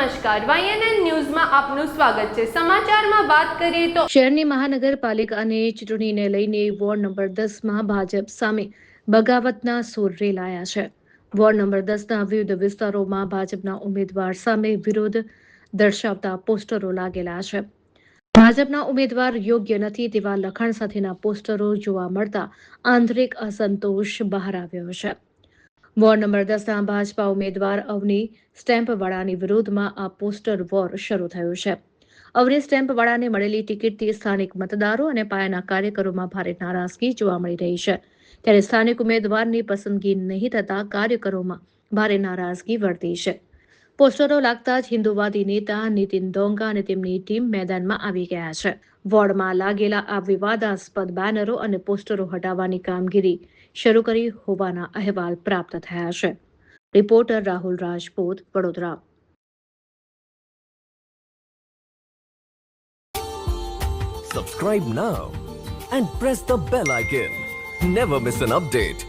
નમસ્કાર YNN ન્યૂઝમાં આપનું સ્વાગત છે। સમાચારમાં વાત કરીએ તો શહેરની મહાનગરપાલિકાની ચૂંટણીને લઈને વોર્ડ નંબર 10માં ભાજપ સામે બગાવતના સૂર રેલાયા છે। વોર્ડ નંબર 10ના વિવિધ વિસ્તારોમાં ભાજપના ઉમેદવાર સામે વિરોધ દર્શાવતા પોસ્ટરો લાગેલા છે। ભાજપના ઉમેદવાર યોગ્ય નથી તેવા લખાણ સાથેના પોસ્ટરો જોવા મળતા આંતરિક અસંતોષ બહાર આવ્યો છે। વોર્ડ નંબર 10ના ભાજપા ઉમેદવાર અવની સ્ટેમ્પવાળાની વિરોધમાં આ પોસ્ટર વોર શરૂ થયો છે। અવની સ્ટેમ્પવાળાને મળેલી ટિકિટથી સ્થાનિક મતદારો અને પાયાના કાર્યકરોમાં ભારે નારાજગી જોવા મળી રહી છે। ત્યારે સ્થાનિક ઉમેદવારની પસંદગી નહીં થતા કાર્યકરોમાં ભારે નારાજગી વર્તી છે। પોસ્ટરો લાગતા જ હિન્દુવાદી નેતા નીતિન ડોંગા અને તેમની ટીમ મેદાનમાં આવી ગયા છે। વોર્ડમાં લાગેલા આ વિવાદાસ્પદ બેનરો અને પોસ્ટરો હટાવવાની કામગીરી શરૂ કરી હોવાના અહેવાલ પ્રાપ્ત થયા છે। Reporter Rahul Rajput, Vadodara. Subscribe now and press the bell icon. Never miss an update.